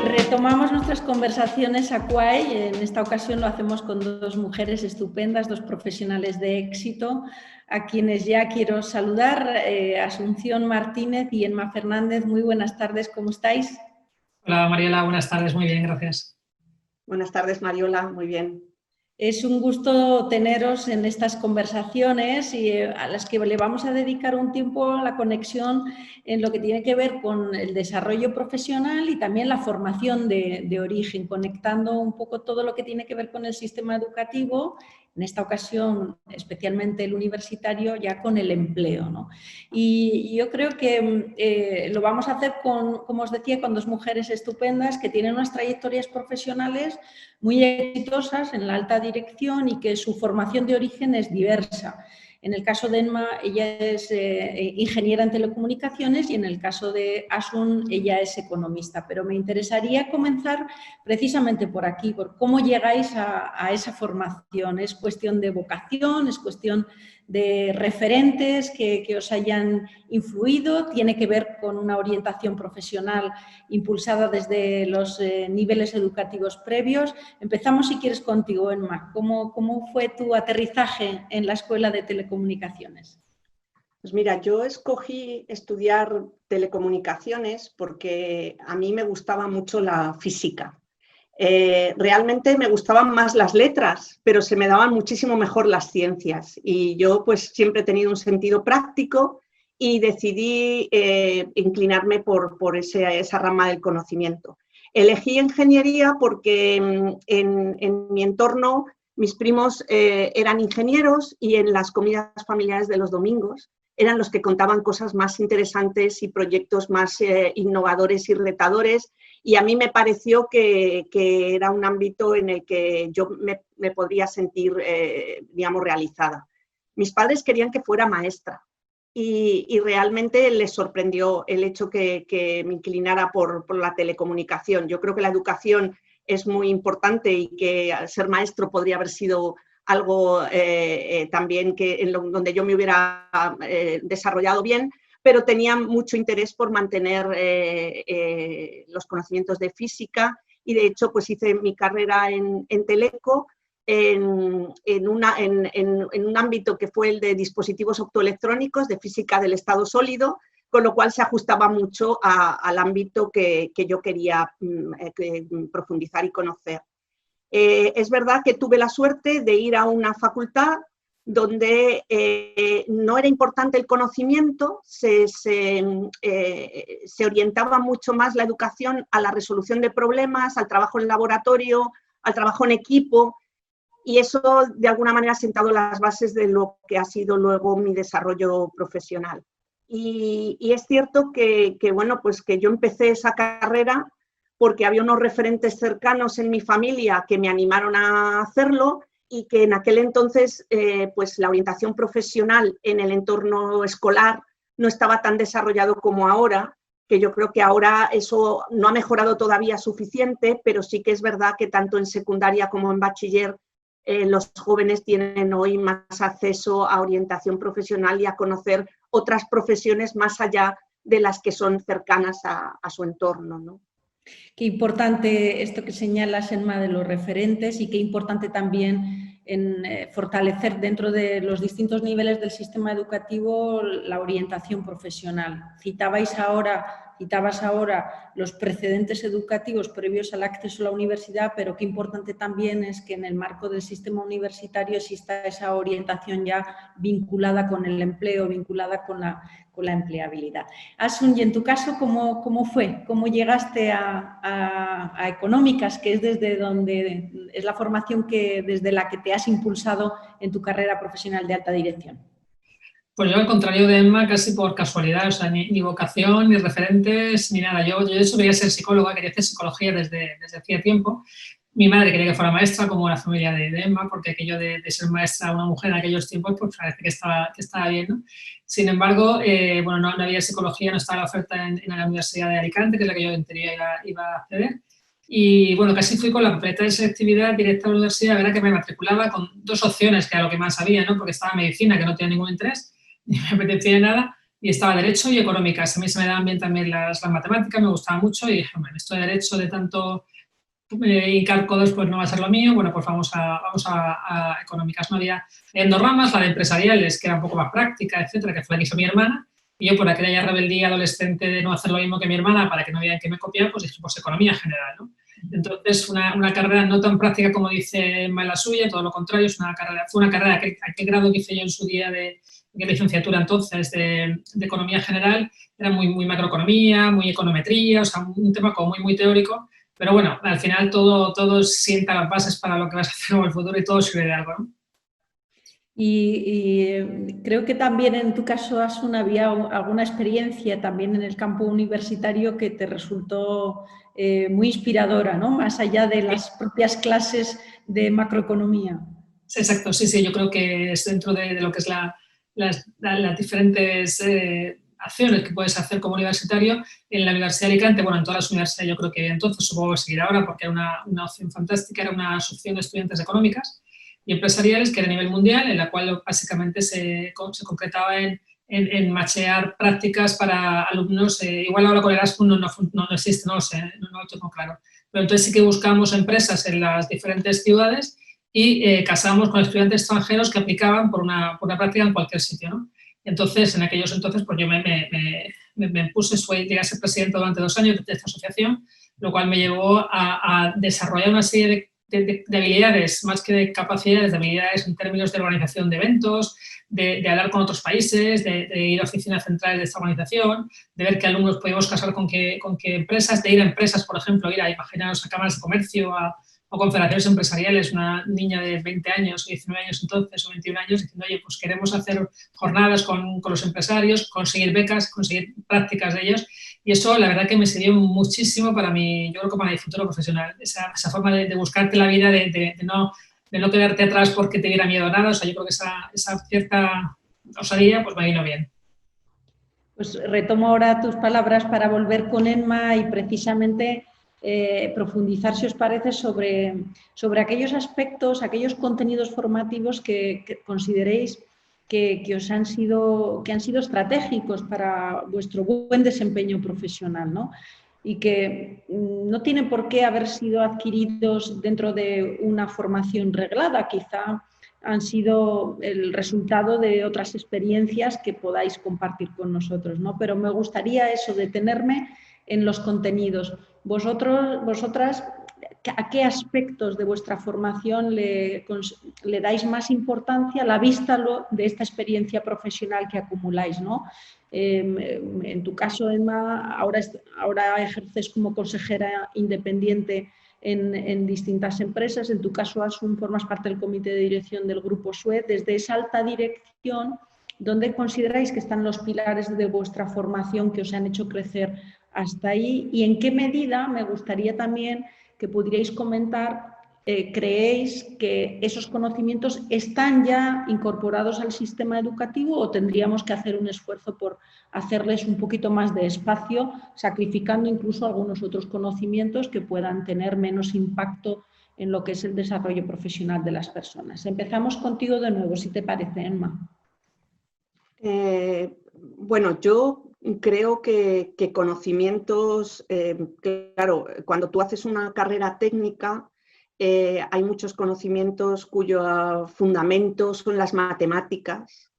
Retomamos nuestras conversaciones Aquay. En esta ocasión lo hacemos con dos mujeres estupendas, dos profesionales de éxito, a quienes ya quiero saludar, Asunción Martínez y Emma Fernández. Muy buenas tardes, ¿cómo estáis? Hola Mariela, buenas tardes, muy bien, gracias. Buenas tardes Mariola, muy bien. Es un gusto teneros en estas conversaciones y a las que le vamos a dedicar un tiempo a la conexión en lo que tiene que ver con el desarrollo profesional y también la formación de origen, conectando un poco todo lo que tiene que ver con el sistema educativo, en esta ocasión especialmente el universitario, ya con el empleo, ¿no? Y yo creo que lo vamos a hacer con, como os decía, con dos mujeres estupendas que tienen unas trayectorias profesionales muy exitosas en la alta dirección y que su formación de origen es diversa. En el caso de Emma, ella es ingeniera en telecomunicaciones y en el caso de Asun, ella es economista. Pero me interesaría comenzar precisamente por aquí, por cómo llegáis a esa formación. ¿Es cuestión de vocación? ¿Es cuestión de referentes que os hayan influido? ¿Tiene que ver con una orientación profesional impulsada desde los niveles educativos previos? Empezamos, si quieres, contigo, Emma. ¿Cómo fue tu aterrizaje en la Escuela de Telecomunicaciones? Pues mira, yo escogí estudiar telecomunicaciones porque a mí me gustaba mucho la física. Realmente me gustaban más las letras, pero se me daban muchísimo mejor las ciencias. Y yo pues siempre he tenido un sentido práctico y decidí inclinarme por esa rama del conocimiento. Elegí ingeniería porque en mi entorno mis primos eran ingenieros y en las comidas familiares de los domingos eran los que contaban cosas más interesantes y proyectos más innovadores y retadores, y a mí me pareció que era un ámbito en el que yo me podría sentir, digamos, realizada. Mis padres querían que fuera maestra y realmente les sorprendió el hecho que me inclinara por la telecomunicación. Yo creo que la educación es muy importante y que al ser maestro podría haber sido algo también donde yo me hubiera desarrollado bien, pero tenía mucho interés por mantener los conocimientos de física y de hecho pues hice mi carrera en Teleco en un ámbito que fue el de dispositivos optoelectrónicos, de física del estado sólido, con lo cual se ajustaba mucho al ámbito que yo quería profundizar y conocer. Es verdad que tuve la suerte de ir a una facultad donde no era importante el conocimiento, se orientaba mucho más la educación a la resolución de problemas, al trabajo en laboratorio, al trabajo en equipo, y eso de alguna manera ha sentado las bases de lo que ha sido luego mi desarrollo profesional. Y es cierto bueno, pues que yo empecé esa carrera porque había unos referentes cercanos en mi familia que me animaron a hacerlo y que en aquel entonces pues la orientación profesional en el entorno escolar no estaba tan desarrollado como ahora, que yo creo que ahora eso no ha mejorado todavía suficiente, pero sí que es verdad que tanto en secundaria como en bachiller los jóvenes tienen hoy más acceso a orientación profesional y a conocer otras profesiones más allá de las que son cercanas a su entorno, ¿no? Qué importante esto que señalas, Emma, de los referentes, y qué importante también en fortalecer dentro de los distintos niveles del sistema educativo la orientación profesional. Citabas ahora los precedentes educativos previos al acceso a la universidad, pero qué importante también es que en el marco del sistema universitario exista esa orientación ya vinculada con el empleo, vinculada con la empleabilidad. Asun, y en tu caso, ¿cómo fue? ¿Cómo llegaste a económicas, que es desde donde es la formación desde la que te has impulsado en tu carrera profesional de alta dirección? Pues yo, al contrario de Emma, casi por casualidad, o sea, ni vocación, ni referentes, ni nada. Yo de hecho quería ser psicóloga, quería hacer psicología desde hacía tiempo. Mi madre quería que fuera maestra, como la familia de Emma, porque aquello de ser maestra una mujer en aquellos tiempos, pues parece que estaba bien, ¿no? Sin embargo, bueno, no había psicología, no estaba la oferta en la Universidad de Alicante, que es la que yo en teoría iba a acceder. Y bueno, casi fui con la papeleta de selectividad directa a la universidad, era que me matriculaba con dos opciones, que era lo que más sabía, ¿no? Porque estaba medicina, que no tenía ningún interés, ni me apetecía nada, y estaba Derecho y Económicas. A mí se me daban bien también las matemáticas, me gustaba mucho y dije, bueno, esto de Derecho de tanto hincar codos pues no va a ser lo mío, bueno, pues vamos a Económicas. No había en dos ramas, la de empresariales, que era un poco más práctica, etcétera, que fue la que hizo mi hermana, y yo por aquella rebeldía adolescente de no hacer lo mismo que mi hermana para que no vean que me copiaba, pues dije, pues Economía General, ¿no? Entonces, una carrera no tan práctica como dice Emma en la suya, todo lo contrario, fue una carrera que a qué grado que hice yo en su día de licenciatura entonces de Economía General, era muy macroeconomía, muy econometría, o sea, un tema como muy teórico, pero bueno, al final todo sienta las bases para lo que vas a hacer en el futuro y todo sirve de algo, ¿no? Y creo que también en tu caso había alguna experiencia también en el campo universitario que te resultó muy inspiradora, ¿no? Más allá de las propias clases de macroeconomía. Exacto, sí, yo creo que es dentro de lo que es las diferentes acciones que puedes hacer como universitario. En la Universidad de Alicante, bueno, en todas las universidades yo creo que entonces, supongo que seguir ahora porque era una opción fantástica, era una asociación de estudiantes económicas y empresariales que era a nivel mundial, en la cual básicamente se concretaba en machear prácticas para alumnos. Igual ahora con Erasmus no existe, no lo sé, no lo tengo claro. Pero entonces sí que buscamos empresas en las diferentes ciudades y casábamos con estudiantes extranjeros que aplicaban por una práctica en cualquier sitio, ¿no? Entonces, en aquellos entonces, pues yo me puse, llegué a ser presidente durante 2 años de esta asociación, lo cual me llevó a desarrollar una serie de habilidades, más que de capacidades, de habilidades en términos de organización de eventos, de hablar con otros países, de ir a oficinas centrales de esta organización, de ver qué alumnos podíamos casar con qué empresas, de ir a empresas, por ejemplo, imaginaros a cámaras de comercio, o confederaciones empresariales, una niña de 20 años, o 19 años entonces, o 21 años, diciendo, oye, pues queremos hacer jornadas con los empresarios, conseguir becas, conseguir prácticas de ellos, y eso la verdad que me sirvió muchísimo para mi, yo creo que para mi futuro profesional, esa forma de buscarte la vida, de no quedarte atrás porque te diera miedo a nada, o sea, yo creo que esa cierta osadía pues me vino bien. Pues retomo ahora tus palabras para volver con Emma y precisamente profundizar, si os parece, sobre aquellos aspectos, aquellos contenidos formativos que consideréis que han sido estratégicos para vuestro buen desempeño profesional, ¿no? Y que no tienen por qué haber sido adquiridos dentro de una formación reglada, quizá han sido el resultado de otras experiencias que podáis compartir con nosotros, ¿no? Pero me gustaría eso, detenerme en los contenidos. Vosotras, ¿a qué aspectos de vuestra formación le dais más importancia a la vista de esta experiencia profesional que acumuláis, ¿no? En tu caso, Emma, ahora ejerces como consejera independiente en distintas empresas. En tu caso, Asun, formas parte del comité de dirección del Grupo SUEZ. Desde esa alta dirección, ¿dónde consideráis que están los pilares de vuestra formación que os han hecho crecer hasta ahí? ¿Y en qué medida, me gustaría también que pudierais comentar, creéis que esos conocimientos están ya incorporados al sistema educativo o tendríamos que hacer un esfuerzo por hacerles un poquito más de espacio, sacrificando incluso algunos otros conocimientos que puedan tener menos impacto en lo que es el desarrollo profesional de las personas? Empezamos contigo de nuevo, si te parece, Emma. Bueno, yo creo que conocimientos, claro, cuando tú haces una carrera técnica, hay muchos conocimientos cuyos fundamentos son las matemáticas.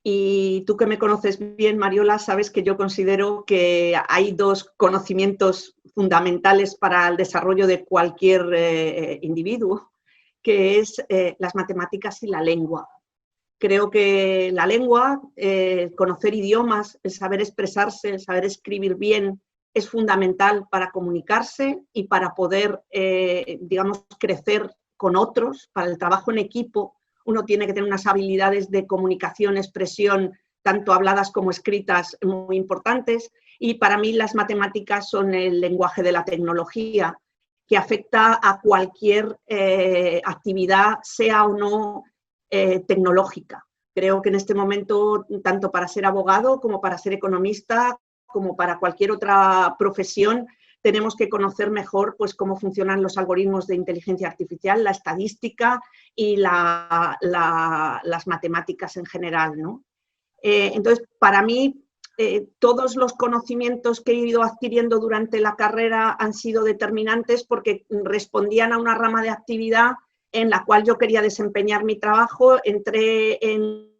Y tú que me conoces bien, Mariola, sabes que yo considero que hay 2 conocimientos fundamentales para el desarrollo de cualquier individuo, que es las matemáticas y la lengua. Creo que la lengua, conocer idiomas, el saber expresarse, el saber escribir bien, es fundamental para comunicarse y para poder, digamos, crecer con otros, para el trabajo en equipo. Uno tiene que tener unas habilidades de comunicación, expresión, tanto habladas como escritas, muy importantes. Y para mí las matemáticas son el lenguaje de la tecnología, que afecta a cualquier actividad, sea o no tecnológica. Creo que en este momento, tanto para ser abogado como para ser economista, como para cualquier otra profesión, tenemos que conocer mejor pues, cómo funcionan los algoritmos de inteligencia artificial, la estadística y las matemáticas en general, ¿no? Entonces, para mí, todos los conocimientos que he ido adquiriendo durante la carrera han sido determinantes porque respondían a una rama de actividad en la cual yo quería desempeñar mi trabajo. Entré en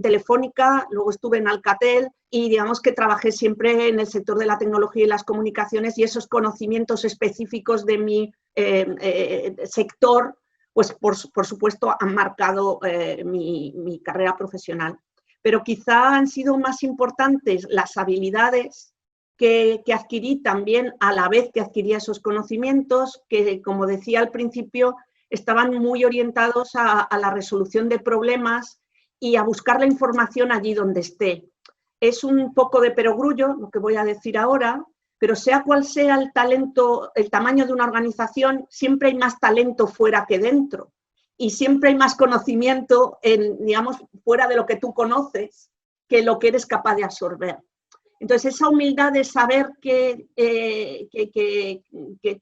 Telefónica, luego estuve en Alcatel y digamos que trabajé siempre en el sector de la tecnología y las comunicaciones, y esos conocimientos específicos de mi sector, pues por supuesto han marcado mi carrera profesional. Pero quizá han sido más importantes las habilidades que adquirí también a la vez que adquiría esos conocimientos, que como decía al principio, estaban muy orientados a la resolución de problemas y a buscar la información allí donde esté. Es un poco de perogrullo lo que voy a decir ahora, pero sea cual sea el talento, el tamaño de una organización, siempre hay más talento fuera que dentro. Y siempre hay más conocimiento, digamos, fuera de lo que tú conoces que lo que eres capaz de absorber. Entonces, esa humildad de saber que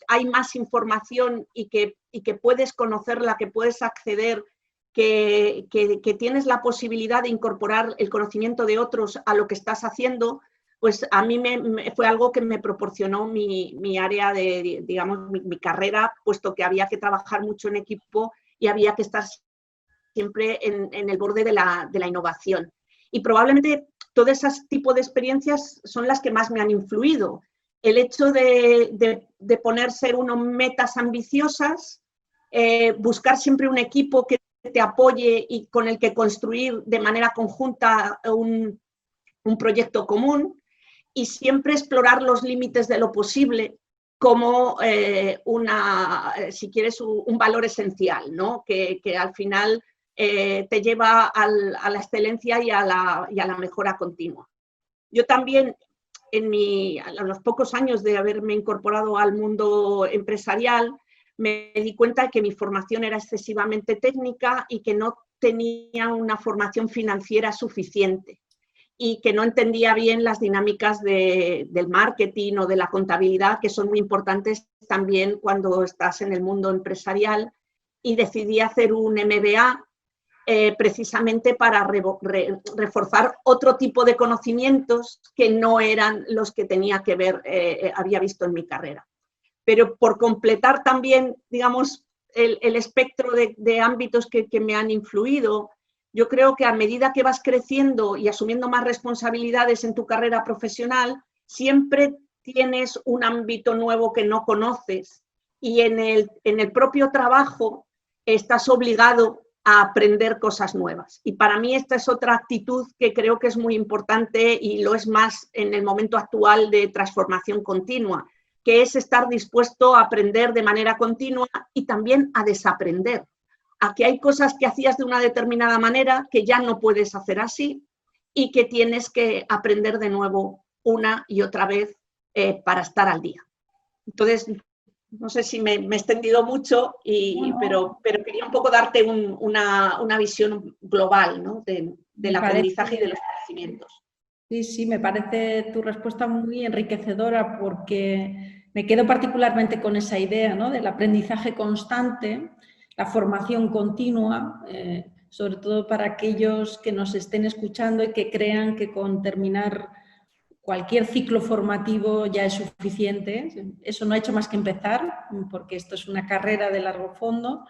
hay más información y que puedes conocerla, que puedes acceder, que tienes la posibilidad de incorporar el conocimiento de otros a lo que estás haciendo, pues a mí fue algo que me proporcionó mi área de, digamos, mi carrera, puesto que había que trabajar mucho en equipo y había que estar siempre en el borde de la innovación. Y probablemente todo ese tipo de experiencias son las que más me han influido. El hecho de ponerse unos metas ambiciosas, buscar siempre un equipo que te apoye y con el que construir de manera conjunta un proyecto común, y siempre explorar los límites de lo posible como si quieres, un valor esencial, ¿no? Que al final te lleva a la excelencia y a la mejora continua. Yo también, a los pocos años de haberme incorporado al mundo empresarial, me di cuenta de que mi formación era excesivamente técnica y que no tenía una formación financiera suficiente, y que no entendía bien las dinámicas del marketing o de la contabilidad, que son muy importantes también cuando estás en el mundo empresarial, y decidí hacer un MBA precisamente para reforzar otro tipo de conocimientos que no eran los que había visto en mi carrera. Pero por completar también, digamos, el espectro de ámbitos que me han influido, yo creo que a medida que vas creciendo y asumiendo más responsabilidades en tu carrera profesional, siempre tienes un ámbito nuevo que no conoces, y en el propio trabajo estás obligado a aprender cosas nuevas. Y para mí esta es otra actitud que creo que es muy importante, y lo es más en el momento actual de transformación continua, que es estar dispuesto a aprender de manera continua y también a desaprender. A que hay cosas que hacías de una determinada manera que ya no puedes hacer así, y que tienes que aprender de nuevo una y otra vez para estar al día. Entonces, no sé si me he extendido mucho, pero quería un poco darte una visión global, ¿no? del aprendizaje y de los conocimientos. Sí, me parece tu respuesta muy enriquecedora, porque me quedo particularmente con esa idea, ¿no? Del aprendizaje constante, la formación continua, sobre todo para aquellos que nos estén escuchando y que crean que con terminar cualquier ciclo formativo ya es suficiente. Eso no ha hecho más que empezar, porque esto es una carrera de largo fondo,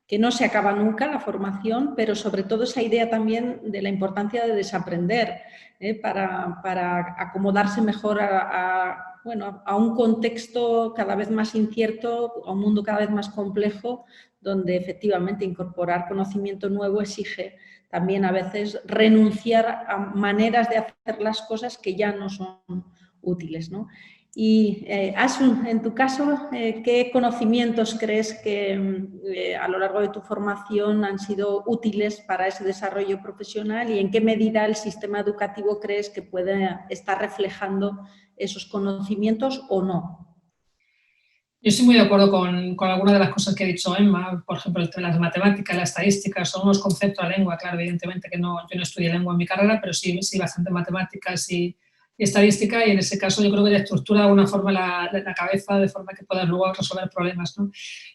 que no se acaba nunca la formación, pero sobre todo esa idea también de la importancia de desaprender, para acomodarse mejor a un contexto cada vez más incierto, a un mundo cada vez más complejo, donde efectivamente incorporar conocimiento nuevo exige también a veces renunciar a maneras de hacer las cosas que ya no son útiles, ¿no? Y Asun, en tu caso, ¿qué conocimientos crees que a lo largo de tu formación han sido útiles para ese desarrollo profesional, y en qué medida el sistema educativo crees que puede estar reflejando esos conocimientos o no? Yo estoy muy de acuerdo con algunas de las cosas que ha dicho Emma. Por ejemplo, las matemáticas, las estadísticas son unos conceptos, la lengua, claro, evidentemente que yo no estudié lengua en mi carrera, pero sí bastante matemáticas y estadística, y en ese caso yo creo que te estructura de alguna forma la cabeza de forma que puedas luego resolver problemas, ¿no?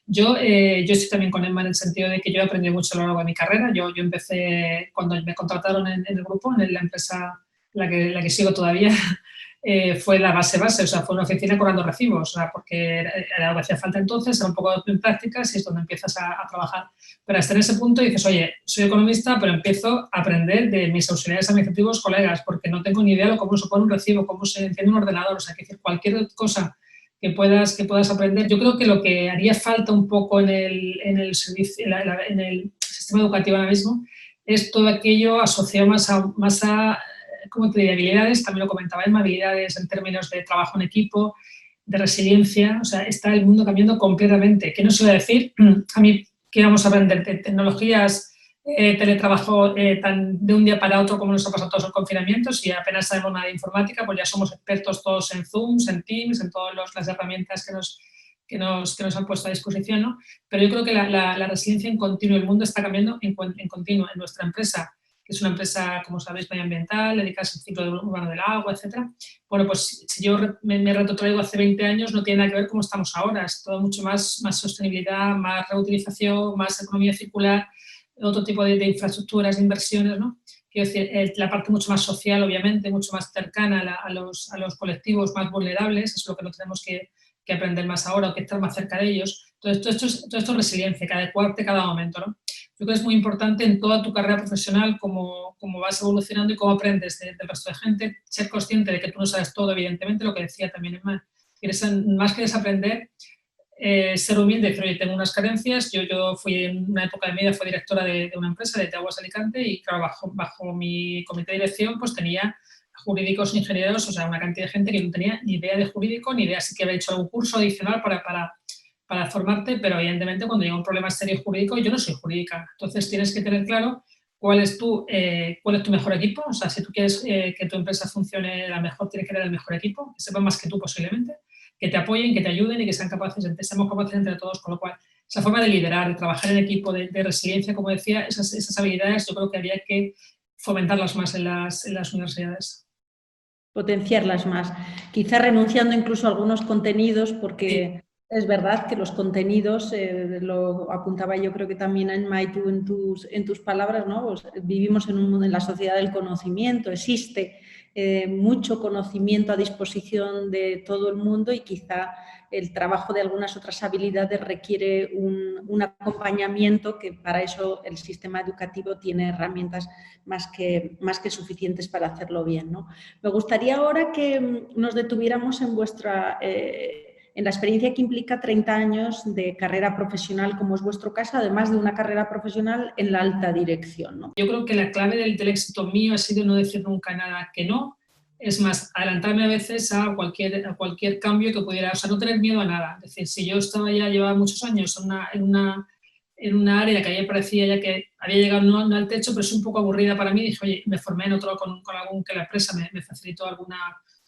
Yo estoy también con Emma en el sentido de que yo he aprendido mucho a lo largo de mi carrera. Yo empecé cuando me contrataron en el grupo, en la empresa la que sigo todavía, fue la base, o sea, fue una oficina cobrando recibos, o sea, porque era lo que hacía falta entonces, era un poco en prácticas y es donde empiezas a trabajar. Pero hasta en ese punto dices, oye, soy economista, pero empiezo a aprender de mis auxiliares administrativos colegas, porque no tengo ni idea de cómo se pone un recibo, cómo se enciende un ordenador, o sea, que decir, cualquier cosa que puedas aprender. Yo creo que lo que haría falta un poco en el sistema educativo ahora mismo es todo aquello asociado más a como te diría, habilidades, también lo comentaba Emma, habilidades en términos de trabajo en equipo, de resiliencia, o sea, está el mundo cambiando completamente. ¿Qué nos iba a decir? A mí, ¿qué vamos a aprender? De tecnologías, teletrabajo de un día para otro como nos ha pasado todos los confinamientos y apenas sabemos nada de informática, pues ya somos expertos todos en Zoom, en Teams, en todas las herramientas que nos han puesto a disposición, ¿no? Pero yo creo que la resiliencia en continuo, el mundo está cambiando en continuo. En nuestra empresa, que es una empresa, como sabéis, medioambiental, dedicada al ciclo urbano del agua, etcétera. Bueno, pues si yo me retrotraigo hace 20 años, no tiene nada que ver cómo estamos ahora. Es todo mucho más sostenibilidad, más reutilización, más economía circular, otro tipo de infraestructuras, de inversiones, ¿no? Quiero decir, la parte mucho más social, obviamente, mucho más cercana a los colectivos más vulnerables, es lo que nos tenemos que aprender más ahora o que estar más cerca de ellos. Entonces, todo esto es resiliencia, que adecuarte cada momento, ¿no? Yo creo que es muy importante en toda tu carrera profesional, cómo vas evolucionando y cómo aprendes del resto de gente, ser consciente de que tú no sabes todo, evidentemente, lo que decía también Emma, más que desaprender, ser humilde, decir, oye, tengo unas carencias, yo fui en una época de mi vida, fui directora de una empresa de Aguas Alicante y claro, bajo mi comité de dirección pues tenía jurídicos, ingenieros, o sea, una cantidad de gente que no tenía ni idea de jurídico, ni idea, sí que había hecho algún curso adicional para formarte, pero evidentemente cuando llega un problema serio jurídico, yo no soy jurídica. Entonces tienes que tener claro cuál es tu mejor equipo. O sea, si tú quieres que tu empresa funcione la mejor, tienes que tener el mejor equipo, que sepan más que tú posiblemente, que te apoyen, que te ayuden y que seamos capaces entre todos. Con lo cual, esa forma de liderar, de trabajar en equipo, de resiliencia, como decía, esas habilidades yo creo que habría que fomentarlas más en las universidades. Potenciarlas más. Quizá renunciando incluso a algunos contenidos porque... Sí. Es verdad que los contenidos, lo apuntaba yo creo que también Emma y tú en tus palabras, ¿no? Pues vivimos en la sociedad del conocimiento, existe mucho conocimiento a disposición de todo el mundo y quizá el trabajo de algunas otras habilidades requiere un acompañamiento que para eso el sistema educativo tiene herramientas más que suficientes para hacerlo bien, ¿no? Me gustaría ahora que nos detuviéramos en en la experiencia que implica 30 años de carrera profesional, como es vuestro caso, además de una carrera profesional en la alta dirección, ¿no? Yo creo que la clave del éxito mío ha sido no decir nunca nada que no. Es más, adelantarme a veces a cualquier cambio que pudiera, o sea, no tener miedo a nada. Es decir, si yo llevaba muchos años en una área que a mí me parecía ya que había llegado no al techo, pero es un poco aburrida para mí, dije, oye, me formé en otro con algún que la empresa me facilitó alguna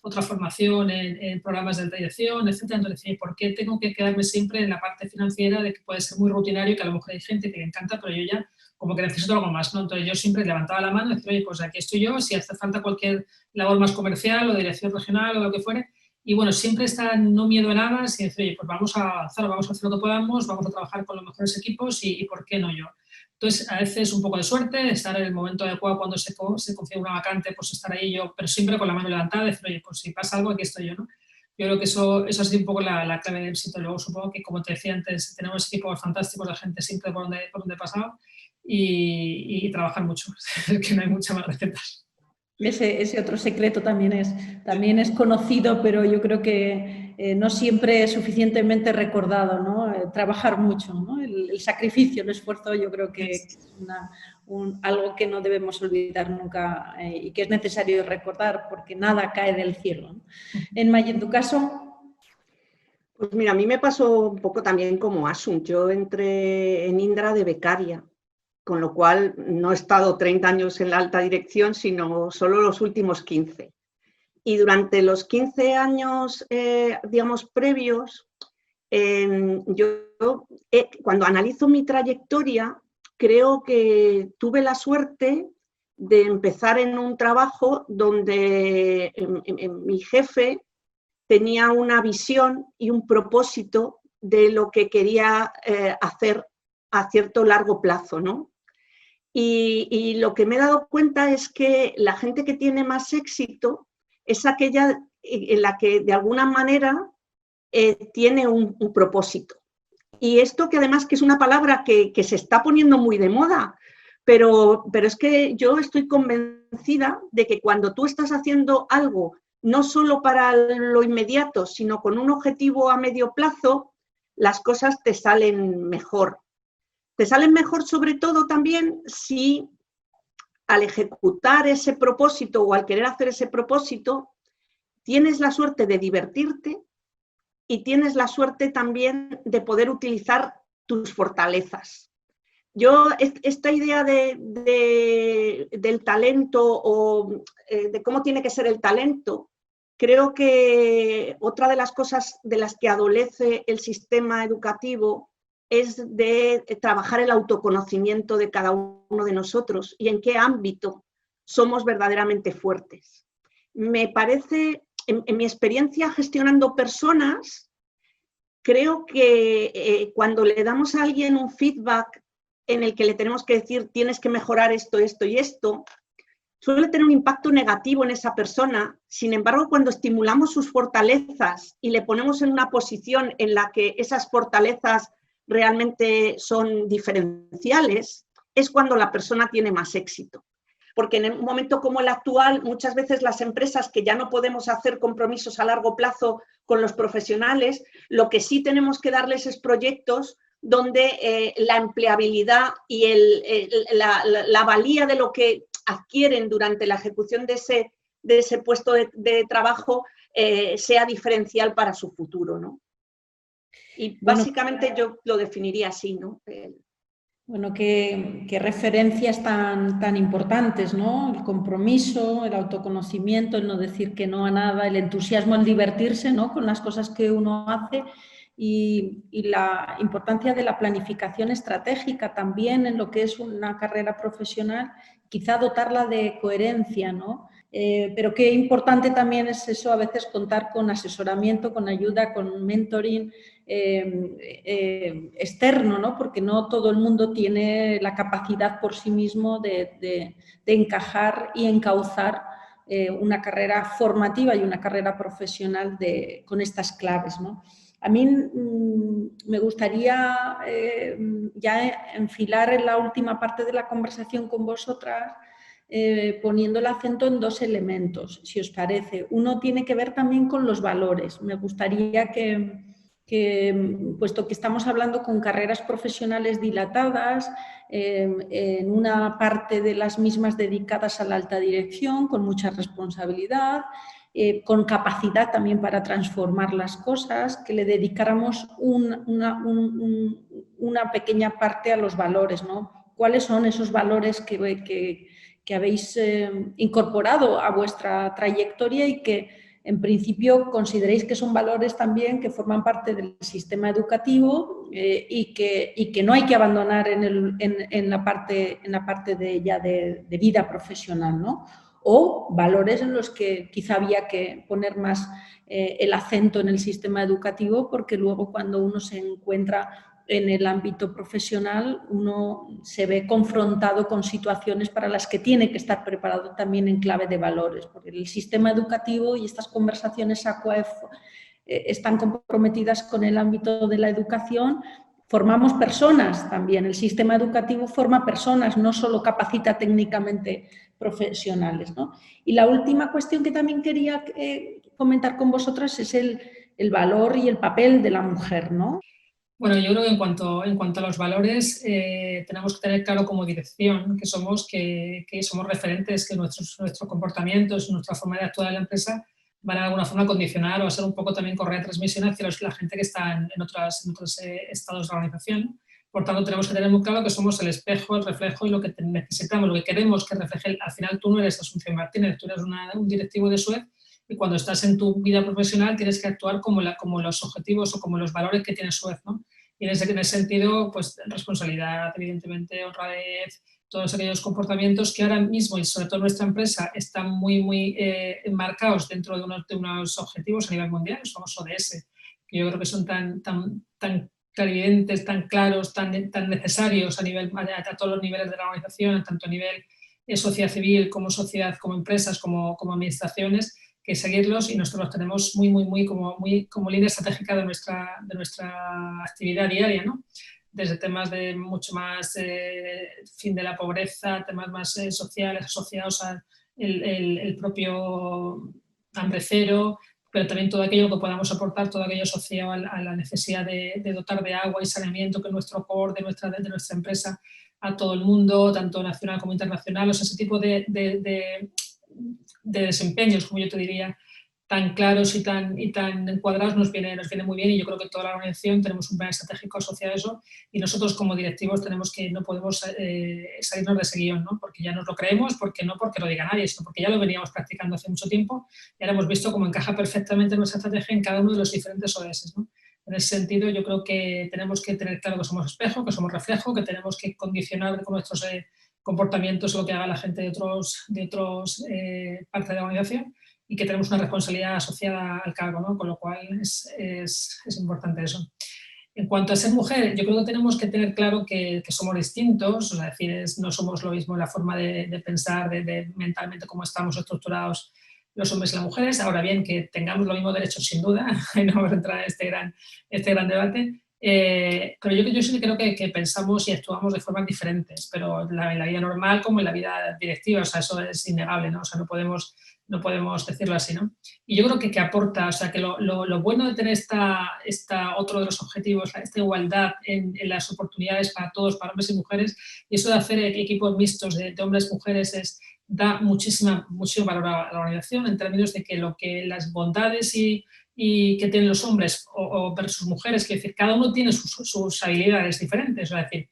otra formación en programas de alta dirección, etcétera. Entonces, ¿por qué tengo que quedarme siempre en la parte financiera de que puede ser muy rutinario y que a lo mejor hay gente que le encanta, pero yo ya como que necesito algo más, ¿no? Entonces yo siempre levantaba la mano y decía, oye, pues aquí estoy yo, si hace falta cualquier labor más comercial o de dirección regional o lo que fuere. Y bueno, siempre está no miedo a nada, sino decir, oye, pues vamos a avanzar, vamos a hacer lo que podamos, vamos a trabajar con los mejores equipos y ¿por qué no yo? Entonces, a veces un poco de suerte, estar en el momento adecuado cuando se configura una vacante, pues estar ahí yo, pero siempre con la mano levantada, decir, oye, pues si pasa algo, aquí estoy yo, ¿no? Yo creo que eso ha sido un poco la clave del éxito. Luego supongo que, como te decía antes, tenemos equipos fantásticos, la gente siempre por donde he pasado y trabajar mucho, que no hay muchas más recetas. Ese otro secreto también es conocido, pero yo creo que no siempre es suficientemente recordado, ¿no? Trabajar mucho, ¿no? El sacrificio, el esfuerzo, yo creo que es algo que no debemos olvidar nunca y que es necesario recordar porque nada cae del cielo, ¿no? Emma, ¿y en tu caso? Pues mira, a mí me pasó un poco también como Asun. Yo entré en Indra de becaria, con lo cual no he estado 30 años en la alta dirección, sino solo los últimos 15. Y durante los 15 años, digamos, previos, cuando analizo mi trayectoria, creo que tuve la suerte de empezar en un trabajo donde mi jefe tenía una visión y un propósito de lo que quería hacer a cierto largo plazo, ¿no? Y lo que me he dado cuenta es que la gente que tiene más éxito es aquella en la que de alguna manera tiene un propósito. Y esto que además que es una palabra que se está poniendo muy de moda, pero es que yo estoy convencida de que cuando tú estás haciendo algo no solo para lo inmediato, sino con un objetivo a medio plazo, las cosas te salen mejor. Te salen mejor sobre todo también si al ejecutar ese propósito o al querer hacer ese propósito, tienes la suerte de divertirte y tienes la suerte también de poder utilizar tus fortalezas. Yo, esta idea del talento o de cómo tiene que ser el talento, creo que otra de las cosas de las que adolece el sistema educativo es de trabajar el autoconocimiento de cada uno de nosotros y en qué ámbito somos verdaderamente fuertes. Me parece, en mi experiencia gestionando personas, creo que cuando le damos a alguien un feedback en el que le tenemos que decir tienes que mejorar esto, esto y esto, suele tener un impacto negativo en esa persona. Sin embargo, cuando estimulamos sus fortalezas y le ponemos en una posición en la que esas fortalezas realmente son diferenciales, es cuando la persona tiene más éxito. Porque en un momento como el actual, muchas veces las empresas que ya no podemos hacer compromisos a largo plazo con los profesionales, lo que sí tenemos que darles es proyectos donde la empleabilidad y la valía de lo que adquieren durante la ejecución de ese puesto de trabajo sea diferencial para su futuro, ¿no? Y básicamente yo lo definiría así, ¿no? Bueno, qué referencias tan importantes, ¿no? El compromiso, el autoconocimiento, el no decir que no a nada, el entusiasmo en divertirse, ¿no? Con las cosas que uno hace y la importancia de la planificación estratégica también en lo que es una carrera profesional, quizá dotarla de coherencia, ¿no? Pero qué importante también es eso, a veces contar con asesoramiento, con ayuda, con mentoring externo, ¿no? Porque no todo el mundo tiene la capacidad por sí mismo de encajar y encauzar una carrera formativa y una carrera profesional con estas claves, ¿no? A mí me gustaría ya enfilar en la última parte de la conversación con vosotras poniendo el acento en dos elementos, si os parece. Uno tiene que ver también con los valores. Me gustaría que puesto que estamos hablando con carreras profesionales dilatadas, en una parte de las mismas dedicadas a la alta dirección, con mucha responsabilidad, con capacidad también para transformar las cosas, que le dedicáramos una pequeña parte a los valores, ¿no? ¿Cuáles son esos valores que habéis incorporado a vuestra trayectoria y que en principio consideréis que son valores también que forman parte del sistema educativo y que no hay que abandonar en la parte de vida profesional, ¿no? O valores en los que quizá había que poner más el acento en el sistema educativo porque luego cuando uno se encuentra en el ámbito profesional uno se ve confrontado con situaciones para las que tiene que estar preparado también en clave de valores, porque el sistema educativo y estas conversaciones están comprometidas con el ámbito de la educación. Formamos personas también, el sistema educativo forma personas, no solo capacita técnicamente profesionales, ¿no? Y la última cuestión que también quería comentar con vosotras es el valor y el papel de la mujer, ¿no? Bueno, yo creo que en cuanto a los valores, tenemos que tener claro como dirección que somos referentes, que nuestros comportamientos, nuestra forma de actuar en la empresa van a de alguna forma a condicionar o a ser un poco también correa de transmisión hacia la gente que está en otros estados de la organización. Por tanto, tenemos que tener muy claro que somos el espejo, el reflejo y lo que necesitamos, lo que queremos que refleje. Al final tú no eres Asunción Martínez, tú eres un directivo de SUEZ y cuando estás en tu vida profesional tienes que actuar como los objetivos o como los valores que tiene SUEZ, ¿no? Y en ese sentido, pues responsabilidad, evidentemente, honradez, todos aquellos comportamientos que ahora mismo y sobre todo nuestra empresa están muy enmarcados dentro de unos objetivos a nivel mundial, los famosos ODS, que yo creo que son tan clarividentes, tan claros, tan necesarios a todos los niveles de la organización, tanto a nivel sociedad civil como sociedad, como empresas, como administraciones, que seguirlos, y nosotros los tenemos muy como línea estratégica de nuestra actividad diaria, ¿no? Desde temas de mucho más fin de la pobreza, temas más sociales asociados al el propio hambre cero, pero también todo aquello que podamos aportar, todo aquello asociado a la necesidad de dotar de agua y saneamiento, que es nuestro core de nuestra empresa, a todo el mundo, tanto nacional como internacional. O sea, ese tipo de desempeños, como yo te diría, tan claros y tan encuadrados nos viene muy bien, y yo creo que toda la organización tenemos un plan estratégico asociado a eso, y nosotros como directivos no podemos salirnos de ese guión, ¿no? Porque ya nos lo creemos, porque lo diga nadie, sino porque ya lo veníamos practicando hace mucho tiempo y ahora hemos visto cómo encaja perfectamente nuestra estrategia en cada uno de los diferentes ODS, ¿no? En ese sentido, yo creo que tenemos que tener claro que somos espejo, que somos reflejo, que tenemos que condicionar con nuestros comportamientos lo que haga la gente de otros partes de la organización, y que tenemos una responsabilidad asociada al cargo, ¿no? Con lo cual es importante eso. En cuanto a ser mujer, yo creo que tenemos que tener claro que somos distintos, o sea, es decir, no somos lo mismo en la forma de pensar, mentalmente cómo estamos estructurados los hombres y las mujeres. Ahora bien, que tengamos los mismos derechos, sin duda, y no vamos a entrar en este gran debate, pero yo sí creo que pensamos y actuamos de formas diferentes, pero en la vida normal como en la vida directiva, o sea, eso es innegable, ¿no? O sea, no podemos decirlo así, ¿no? Y yo creo que aporta, o sea, que lo bueno de tener otro de los objetivos, esta igualdad en las oportunidades para todos, para hombres y mujeres, y eso de hacer equipos mixtos de hombres y mujeres da muchísimo valor a la organización, en términos de que las bondades y que tienen los hombres o versus mujeres, que es decir, cada uno tiene sus habilidades diferentes, es decir,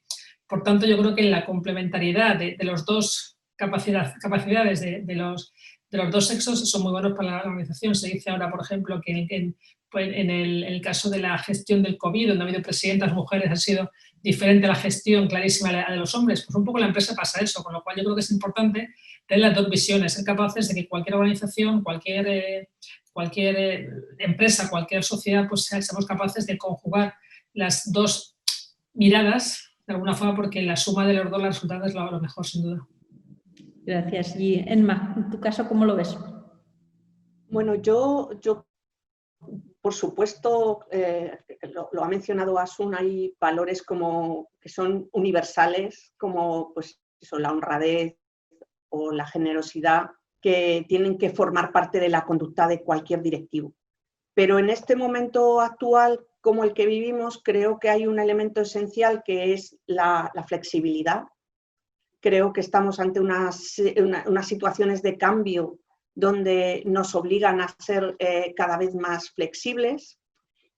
por tanto yo creo que la complementariedad de los dos capacidades de los dos sexos son muy buenos para la organización. Se dice ahora, por ejemplo, que en el caso de la gestión del COVID, donde ha habido presidentas mujeres, ha sido diferente la gestión clarísima a la de los hombres. Pues un poco en la empresa pasa eso, con lo cual yo creo que es importante tener las dos visiones, ser capaces de que cualquier organización, cualquier empresa, cualquier sociedad, pues seamos capaces de conjugar las dos miradas de alguna forma, porque la suma de los dos resultados es lo mejor, sin duda. Gracias. Y Emma, en tu caso, ¿cómo lo ves? Bueno, yo por supuesto, lo ha mencionado Asun, hay valores que son universales, como pues, la honradez o la generosidad, que tienen que formar parte de la conducta de cualquier directivo. Pero en este momento actual, como el que vivimos, creo que hay un elemento esencial, que es la flexibilidad. Creo que estamos ante unas situaciones de cambio donde nos obligan a ser cada vez más flexibles.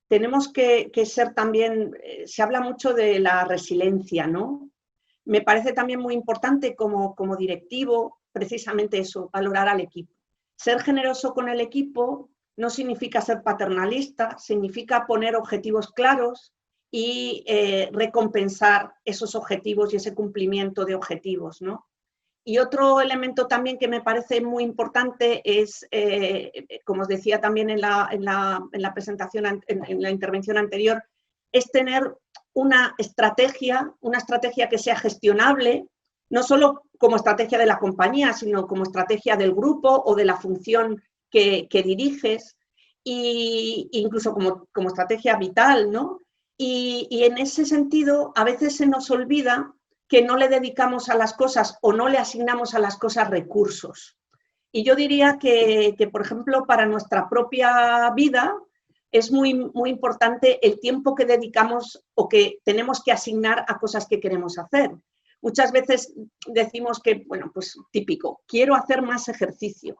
Tenemos que ser también, se habla mucho de la resiliencia, ¿no? Me parece también muy importante como directivo, precisamente eso, valorar al equipo. Ser generoso con el equipo no significa ser paternalista, significa poner objetivos claros y recompensar esos objetivos y ese cumplimiento de objetivos, ¿no? Y otro elemento también que me parece muy importante es, como os decía también en la presentación, en la intervención anterior, es tener una estrategia que sea gestionable, no solo como estrategia de la compañía, sino como estrategia del grupo o de la función que diriges, e incluso como estrategia vital, ¿no? Y en ese sentido, a veces se nos olvida que no le dedicamos a las cosas o no le asignamos a las cosas recursos. Y yo diría que por ejemplo, para nuestra propia vida es muy, muy importante el tiempo que dedicamos o que tenemos que asignar a cosas que queremos hacer. Muchas veces decimos que, bueno, pues típico, quiero hacer más ejercicio.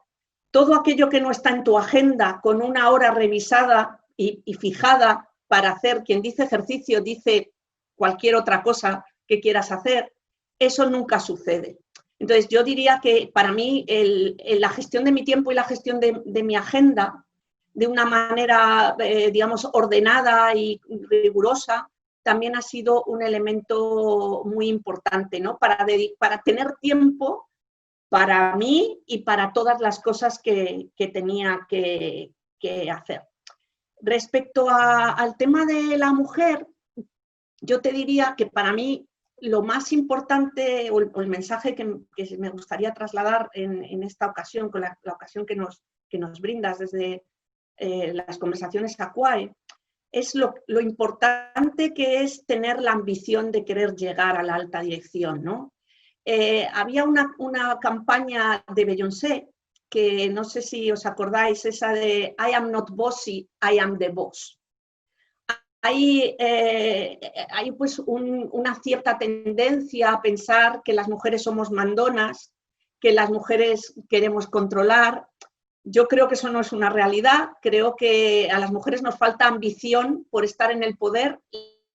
Todo aquello que no está en tu agenda con una hora revisada y fijada para hacer, quien dice ejercicio dice cualquier otra cosa que quieras hacer, eso nunca sucede. Entonces yo diría que para mí la gestión de mi tiempo y la gestión de mi agenda de una manera, digamos, ordenada y rigurosa, también ha sido un elemento muy importante, ¿no? Para tener tiempo para mí y para todas las cosas que tenía que hacer. Respecto al tema de la mujer, yo te diría que para mí lo más importante o el mensaje que me gustaría trasladar en esta ocasión, con la ocasión que nos brindas desde las conversaciones ACUAE, es lo importante que es tener la ambición de querer llegar a la alta dirección, ¿no? Había una campaña de Beyoncé, que no sé si os acordáis, esa de I am not bossy, I am the boss. Hay pues una cierta tendencia a pensar que las mujeres somos mandonas, que las mujeres queremos controlar. Yo creo que eso no es una realidad. Creo que a las mujeres nos falta ambición por estar en el poder.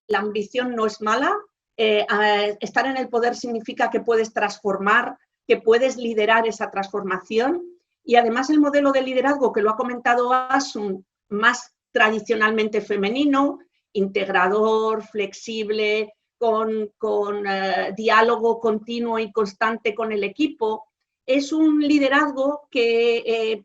La ambición no es mala. Estar en el poder significa que puedes transformar, que puedes liderar esa transformación. Y además el modelo de liderazgo, que lo ha comentado Asun, más tradicionalmente femenino, integrador, flexible, con diálogo continuo y constante con el equipo, es un liderazgo que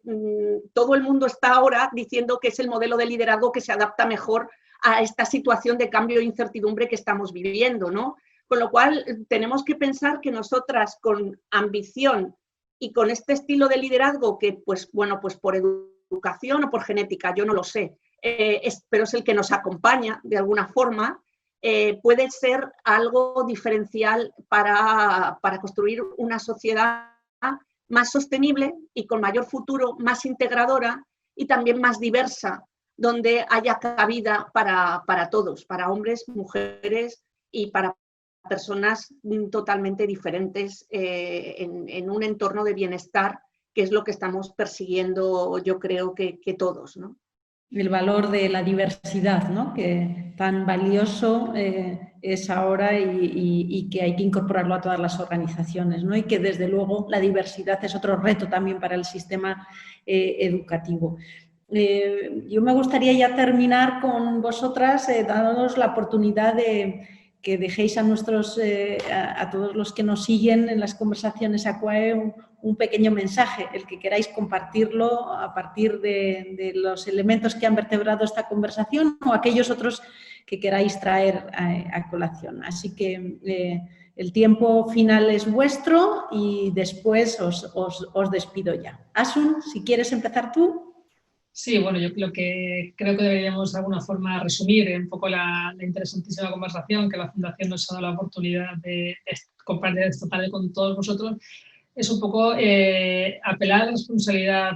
todo el mundo está ahora diciendo que es el modelo de liderazgo que se adapta mejor a esta situación de cambio e incertidumbre que estamos viviendo, ¿no? Con lo cual tenemos que pensar que nosotras con ambición y con este estilo de liderazgo que, pues bueno, pues por educación o por genética, yo no lo sé, pero es el que nos acompaña de alguna forma, puede ser algo diferencial para construir una sociedad más sostenible y con mayor futuro, más integradora y también más diversa, donde haya cabida para todos, para hombres, mujeres y para personas totalmente diferentes en un entorno de bienestar, que es lo que estamos persiguiendo, yo creo que todos, ¿no? El valor de la diversidad, ¿no? Que tan valioso es ahora y que hay que incorporarlo a todas las organizaciones, ¿no? Y que desde luego la diversidad es otro reto también para el sistema educativo. Yo me gustaría ya terminar con vosotras dándonos la oportunidad de que dejéis a todos los que nos siguen en las conversaciones ACUAE un pequeño mensaje, el que queráis compartirlo a partir de los elementos que han vertebrado esta conversación o aquellos otros que queráis traer a colación. Así que el tiempo final es vuestro y después os despido ya. Asun, si quieres empezar tú. Sí, bueno, yo creo que deberíamos de alguna forma resumir un poco la interesantísima conversación que la Fundación nos ha dado la oportunidad de compartir esta tarde con todos vosotros. Es un poco apelar a la responsabilidad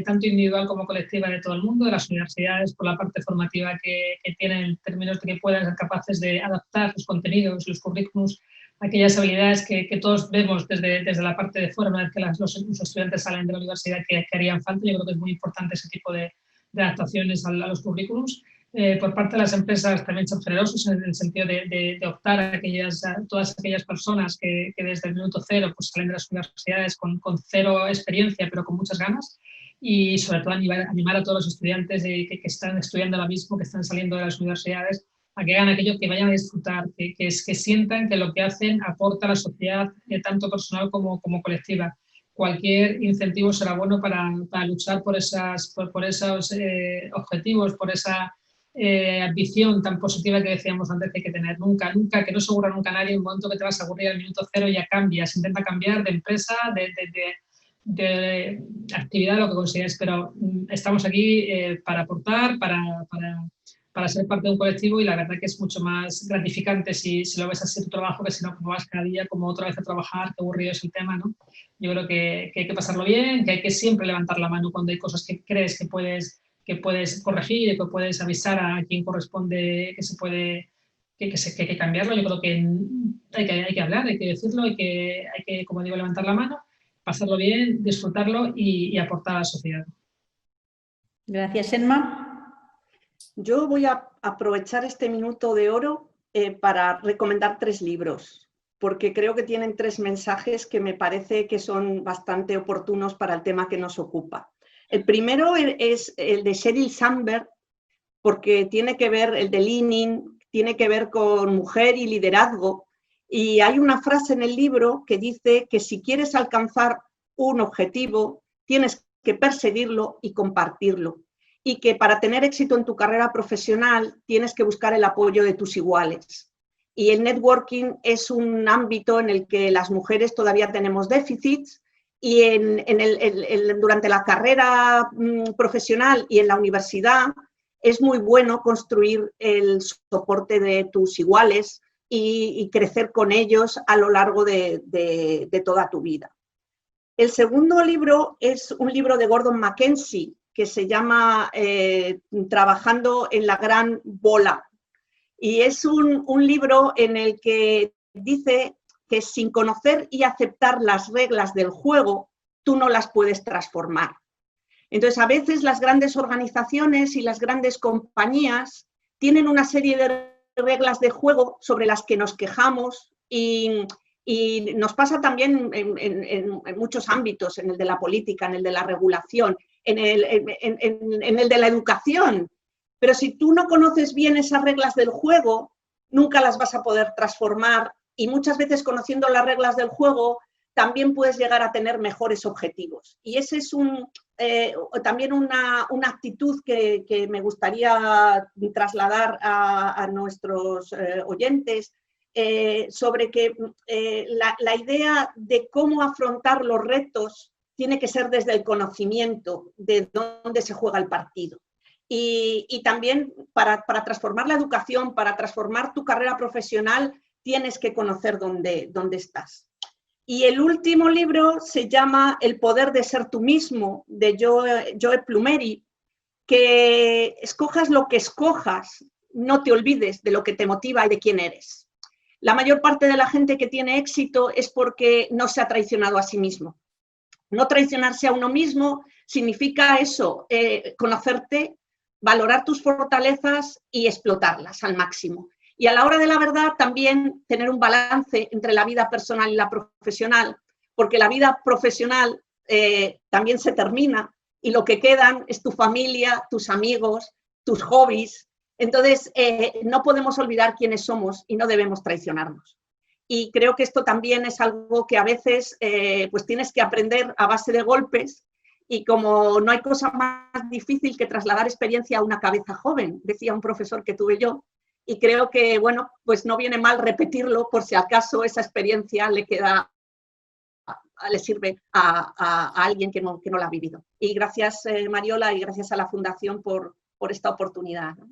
tanto individual como colectiva de todo el mundo, de las universidades, por la parte formativa que tienen en términos de que puedan ser capaces de adaptar los contenidos, los currículums, aquellas habilidades que todos vemos desde la parte de fuera, una vez que los estudiantes salen de la universidad, que harían falta. Yo creo que es muy importante ese tipo de adaptaciones a los currículums. Por parte de las empresas también son generosos en el sentido de optar a todas aquellas personas que desde el minuto cero pues salen de las universidades con cero experiencia, pero con muchas ganas. Y sobre todo animar a todos los estudiantes que están estudiando ahora mismo, que están saliendo de las universidades, a que hagan aquello que vayan a disfrutar, que sientan que lo que hacen aporta a la sociedad, tanto personal como colectiva. Cualquier incentivo será bueno para luchar por esos objetivos, por esa ambición tan positiva que decíamos antes que hay que tener. Nunca, que no se aburra nunca a nadie. En un momento que te vas a aburrir al minuto cero ya cambias, intenta cambiar de empresa, de actividad, lo que consideres, pero estamos aquí para aportar, para ser parte de un colectivo, y la verdad que es mucho más gratificante si lo ves así tu trabajo que si no como vas cada día como otra vez a trabajar, qué aburrido es el tema, ¿no? Yo creo que hay que pasarlo bien, que hay que siempre levantar la mano cuando hay cosas que crees que puedes corregir, que puedes avisar a quien corresponde que hay que cambiarlo. Yo creo que hay que hablar, hay que decirlo, hay que, como digo, levantar la mano, pasarlo bien, disfrutarlo y aportar a la sociedad. Gracias, Emma. Yo voy a aprovechar este minuto de oro para recomendar 3 libros, porque creo que tienen 3 mensajes que me parece que son bastante oportunos para el tema que nos ocupa. El primero es el de Sheryl Sandberg, porque tiene que ver, el de Leaning, tiene que ver con mujer y liderazgo. Y hay una frase en el libro que dice que si quieres alcanzar un objetivo, tienes que perseguirlo y compartirlo. Y que para tener éxito en tu carrera profesional tienes que buscar el apoyo de tus iguales. y el networking es un ámbito en el que las mujeres todavía tenemos déficits y durante la carrera profesional y en la universidad es muy bueno construir el soporte de tus iguales y crecer con ellos a lo largo de toda tu vida. El segundo libro es un libro de Gordon Mackenzie que se llama Trabajando en la Gran Bola. Y es un libro en el que dice que sin conocer y aceptar las reglas del juego, tú no las puedes transformar. Entonces, a veces las grandes organizaciones y las grandes compañías tienen una serie de reglas de juego sobre las que nos quejamos y nos pasa también en muchos ámbitos, en el de la política, en el de la regulación, en el de la educación. Pero si tú no conoces bien esas reglas del juego, nunca las vas a poder transformar y muchas veces conociendo las reglas del juego también puedes llegar a tener mejores objetivos. Y ese es también una actitud que me gustaría trasladar a nuestros oyentes sobre que la idea de cómo afrontar los retos tiene que ser desde el conocimiento de dónde se juega el partido. Y también para transformar la educación, para transformar tu carrera profesional, tienes que conocer dónde estás. Y el último libro se llama El poder de ser tú mismo, de Joe Plumeri, que escojas lo que escojas, no te olvides de lo que te motiva y de quién eres. La mayor parte de la gente que tiene éxito es porque no se ha traicionado a sí mismo. No traicionarse a uno mismo significa eso, conocerte, valorar tus fortalezas y explotarlas al máximo. Y a la hora de la verdad también tener un balance entre la vida personal y la profesional, porque la vida profesional también se termina y lo que quedan es tu familia, tus amigos, tus hobbies. Entonces, no podemos olvidar quiénes somos y no debemos traicionarnos. Y creo que esto también es algo que a veces pues tienes que aprender a base de golpes y como no hay cosa más difícil que trasladar experiencia a una cabeza joven, decía un profesor que tuve yo, y creo que, bueno, pues no viene mal repetirlo por si acaso esa experiencia le sirve a alguien que no la ha vivido. Y gracias, Mariola, y gracias a la Fundación por esta oportunidad, ¿no?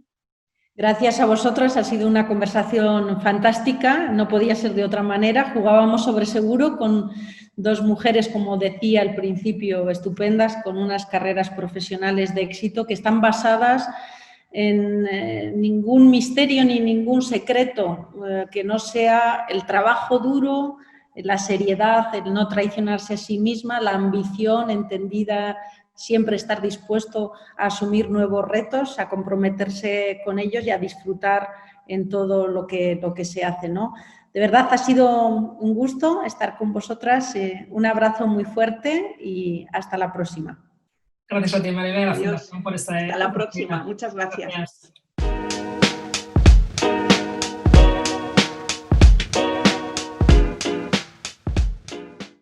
Gracias a vosotras, ha sido una conversación fantástica, no podía ser de otra manera. Jugábamos sobre seguro con dos mujeres, como decía al principio, estupendas, con unas carreras profesionales de éxito que están basadas en ningún misterio ni ningún secreto, que no sea el trabajo duro, la seriedad, el no traicionarse a sí misma, la ambición entendida, siempre estar dispuesto a asumir nuevos retos, a comprometerse con ellos y a disfrutar en todo lo que se hace, ¿no? De verdad ha sido un gusto estar con vosotras, un abrazo muy fuerte y hasta la próxima. Gracias a ti, Maribel, y a la Fundación por esta Hasta la próxima. Muchas gracias.